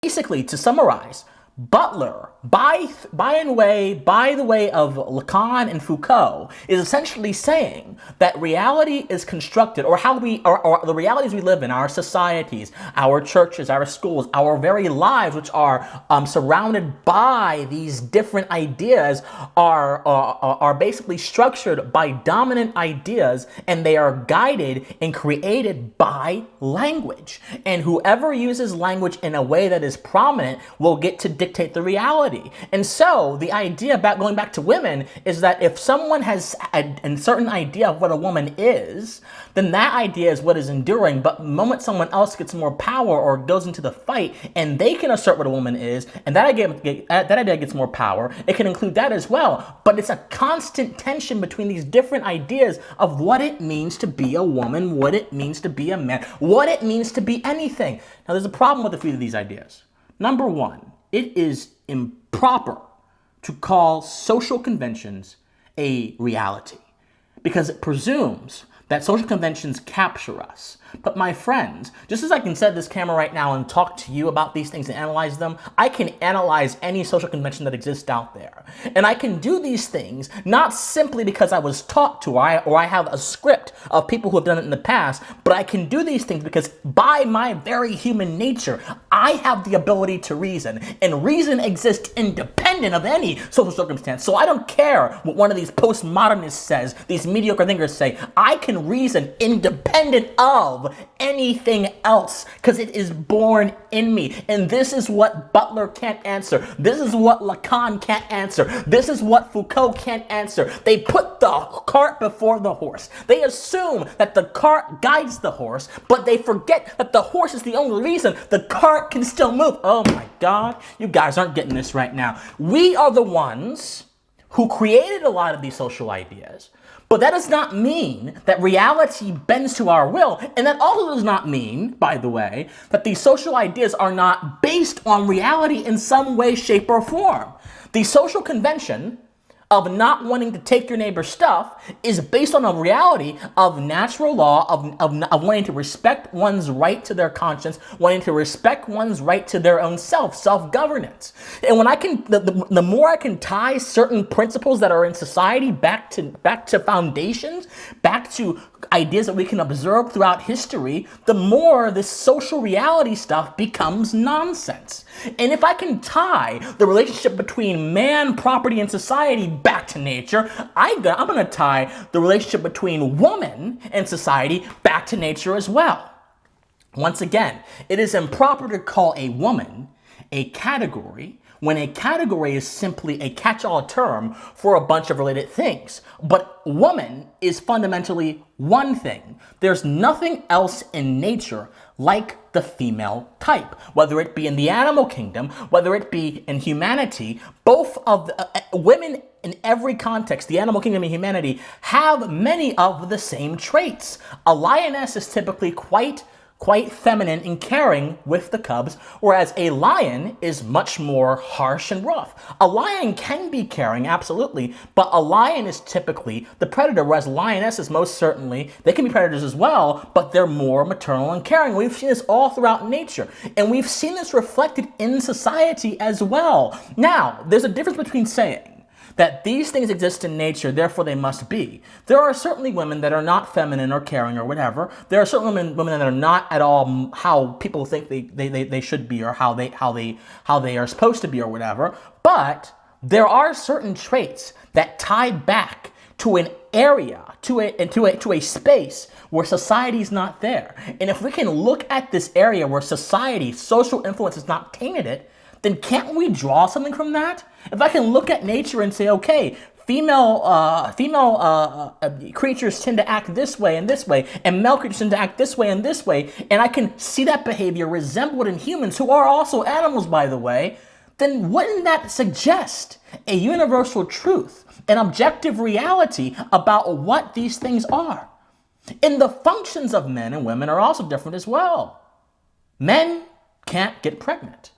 Basically, to summarize, Butler, by the way of Lacan and Foucault, is essentially saying that reality is constructed, or the realities we live in, our societies, our churches, our schools, our very lives, which are surrounded by these different ideas, are basically structured by dominant ideas, and they are guided and created by language. And whoever uses language in a way that is prominent will get to dictate the reality. And so the idea about going back to women is that if someone has a certain idea of what a woman is, then that idea is what is enduring. But the moment someone else gets more power or goes into the fight and they can assert what a woman is, and that idea gets more power, it can include that as well. But it's a constant tension between these different ideas of what it means to be a woman, what it means to be a man, what it means to be anything. Now, there's a problem with a few of these ideas. Number one, it is improper to call social conventions a reality because it presumes that social conventions capture us. But my friends, just as I can set this camera right now and talk to you about these things and analyze them, I can analyze any social convention that exists out there. And I can do these things not simply because I was taught to or I have a script of people who have done it in the past, but I can do these things because by my very human nature, I have the ability to reason. And reason exists independent of any social circumstance. So I don't care what one of these postmodernists says, these mediocre thinkers say. I can reason independent of anything else because it is born in me. And this is what Butler can't answer. This is what Lacan can't answer. This is what Foucault can't answer. They put the cart before the horse. They assume that the cart guides the horse, but they forget that the horse is the only reason the cart can still move. Oh my God, you guys aren't getting this right now. We are the ones who created a lot of these social ideas. But that does not mean that reality bends to our will. And that also does not mean, by the way, that these social ideas are not based on reality in some way, shape, or form. The social convention of not wanting to take your neighbor's stuff is based on a reality of natural law, of wanting to respect one's right to their conscience, wanting to respect one's right to their own self-governance. And when I can, the more I can tie certain principles that are in society back to foundations, back to ideas that we can observe throughout history, the more this social reality stuff becomes nonsense. And if I can tie the relationship between man, property, and society back to nature, I'm going to tie the relationship between woman and society back to nature as well. Once again, it is improper to call a woman a category when a category is simply a catch-all term for a bunch of related things. But woman is fundamentally one thing. There's nothing else in nature like the female type, whether it be in the animal kingdom, whether it be in humanity. Both of the women in every context, the animal kingdom and humanity, have many of the same traits. A lioness is typically quite feminine and caring with the cubs, whereas a lion is much more harsh and rough. A lion can be caring, absolutely, but a lion is typically the predator, whereas lionesses, most certainly, they can be predators as well, but they're more maternal and caring. We've seen this all throughout nature, and we've seen this reflected in society as well. Now, there's a difference between saying that these things exist in nature, therefore they must be. There are certainly women that are not feminine or caring or whatever. There are certain women that are not at all how people think they should be or how they are supposed to be or whatever. But there are certain traits that tie back to an area, to a space where society is not there. And if we can look at this area where society, social influence has not tainted it, then can't we draw something from that? If I can look at nature and say, okay, female creatures tend to act this way, and male creatures tend to act this way, and I can see that behavior resembled in humans, who are also animals, by the way, then wouldn't that suggest a universal truth, an objective reality about what these things are? And the functions of men and women are also different as well. Men can't get pregnant.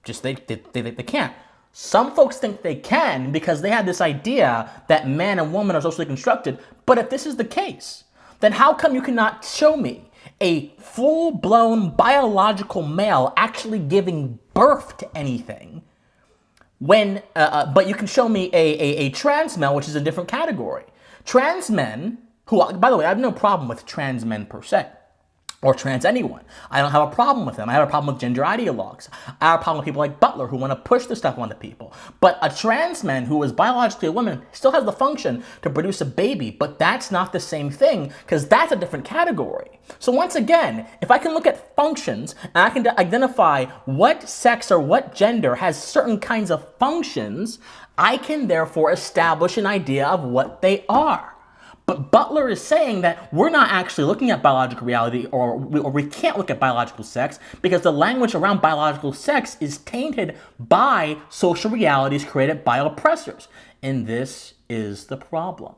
Just they can't. Some folks think they can because they have this idea that man and woman are socially constructed. But if this is the case, then how come you cannot show me a full-blown biological male actually giving birth to anything. But you can show me a trans male, which is a different category. Trans men, who, by the way, I have no problem with trans men per se, or trans anyone. I don't have a problem with them. I have a problem with gender ideologues. I have a problem with people like Butler who want to push this stuff onto people. But a trans man who is biologically a woman still has the function to produce a baby, but that's not the same thing, because that's a different category. So once again, if I can look at functions and I can identify what sex or what gender has certain kinds of functions, I can therefore establish an idea of what they are. But Butler is saying that we're not actually looking at biological reality, or we can't look at biological sex because the language around biological sex is tainted by social realities created by oppressors. And this is the problem.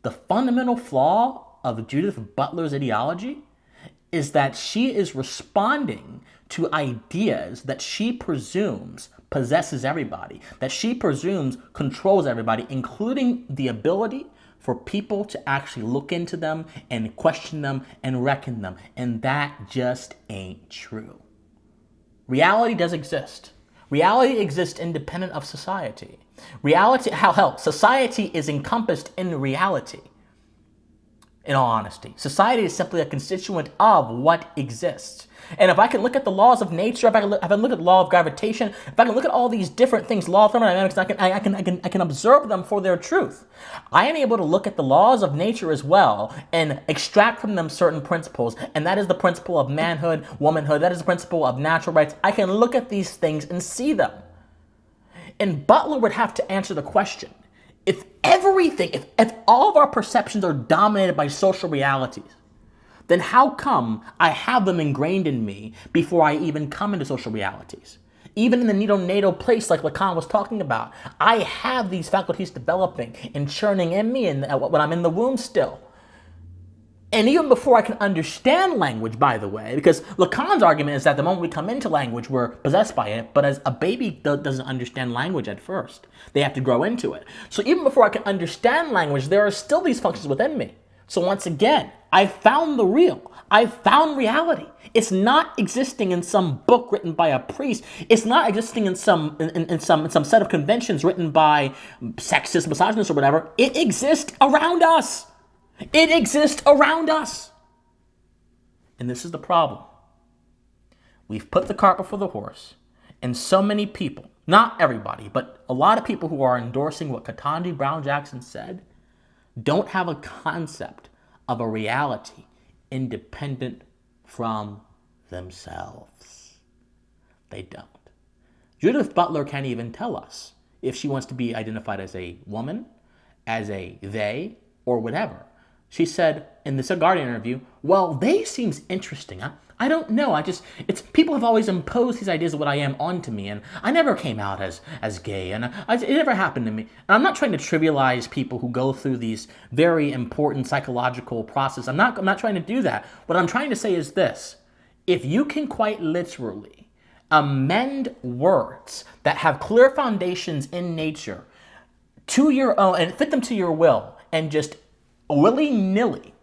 The fundamental flaw of Judith Butler's ideology is that she is responding to ideas that she presumes possesses everybody, that she presumes controls everybody, including the ability for people to actually look into them and question them and reckon them. And that just ain't true. Reality does exist. Reality exists independent of society. Society is encompassed in reality. In all honesty, society is simply a constituent of what exists. And if I can look at the laws of nature, if I can look at the law of gravitation, if I can look at all these different things, law of thermodynamics, I can observe them for their truth. I am able to look at the laws of nature as well and extract from them certain principles. And that is the principle of manhood, womanhood. That is the principle of natural rights. I can look at these things and see them. And Butler would have to answer the question: if all of our perceptions are dominated by social realities, then how come I have them ingrained in me before I even come into social realities? Even in the neonatal place like Lacan was talking about, I have these faculties developing and churning in me when I'm in the womb still. And even before I can understand language, by the way, because Lacan's argument is that the moment we come into language, we're possessed by it, but as a baby doesn't understand language at first. They have to grow into it. So even before I can understand language, there are still these functions within me. So once again, I found the real. I found reality. It's not existing in some book written by a priest. It's not existing in some set of conventions written by sexists, misogynists, or whatever. It exists around us. It exists around us. And this is the problem. We've put the cart before the horse, and so many people, not everybody, but a lot of people who are endorsing what Ketanji Brown Jackson said, don't have a concept of a reality independent from themselves. They don't. Judith Butler can't even tell us if she wants to be identified as a woman, as a they, or whatever. She said in the Guardian interview, well, they seems interesting. I don't know. People have always imposed these ideas of what I am onto me, and I never came out as gay, and it never happened to me. And I'm not trying to trivialize people who go through these very important psychological processes. I'm not trying to do that. What I'm trying to say is this: if you can quite literally amend words that have clear foundations in nature to your own and fit them to your will, and just willy-nilly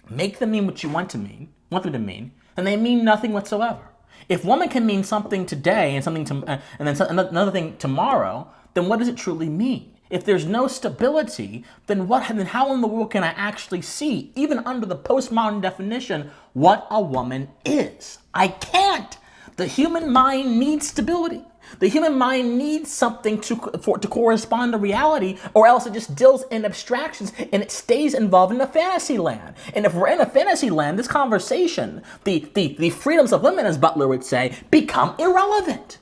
make them mean what you want them to mean, and they mean nothing whatsoever. If woman can mean something today and then another thing tomorrow, then what does it truly mean? If there's no stability, then how in the world can I actually see, even under the postmodern definition, what a woman is? I can't. The human mind needs stability. The human mind needs something to correspond to reality, or else it just deals in abstractions and it stays involved in a fantasy land. And if we're in a fantasy land, this conversation, the freedoms of women, as Butler would say, become irrelevant.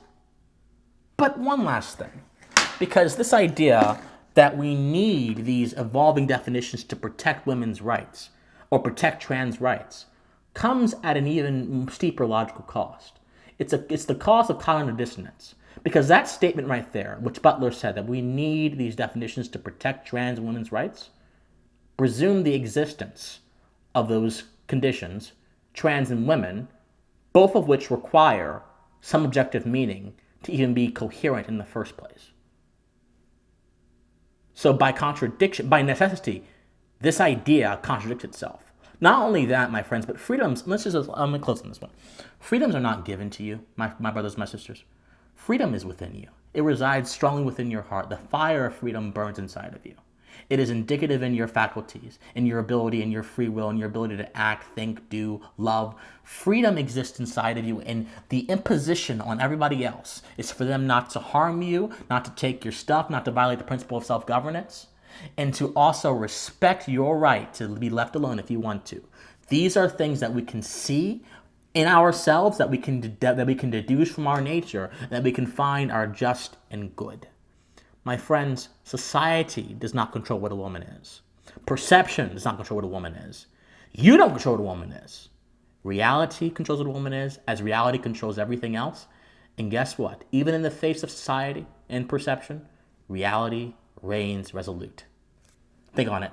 But one last thing, because this idea that we need these evolving definitions to protect women's rights or protect trans rights comes at an even steeper logical cost. It's the cost of cognitive dissonance. Because that statement right there, which Butler said, that we need these definitions to protect trans women's rights, presume the existence of those conditions, trans and women, both of which require some objective meaning to even be coherent in the first place. So by contradiction, by necessity, this idea contradicts itself. Not only that, my friends, but freedoms, I'm going to close on this one. Freedoms are not given to you, my brothers, my sisters. Freedom is within you. It resides strongly within your heart. The fire of freedom burns inside of you. It is indicative in your faculties, in your ability, in your free will, in your ability to act, think, do, love. Freedom exists inside of you, and the imposition on everybody else is for them not to harm you, not to take your stuff, not to violate the principle of self-governance, and to also respect your right to be left alone if you want to. These are things that we can see in ourselves, that we can deduce from our nature, and that we can find are just and good. My friends, society does not control what a woman is. Perception does not control what a woman is. You don't control what a woman is. Reality controls what a woman is, as reality controls everything else. And guess what? Even in the face of society and perception, reality reigns resolute. Think on it.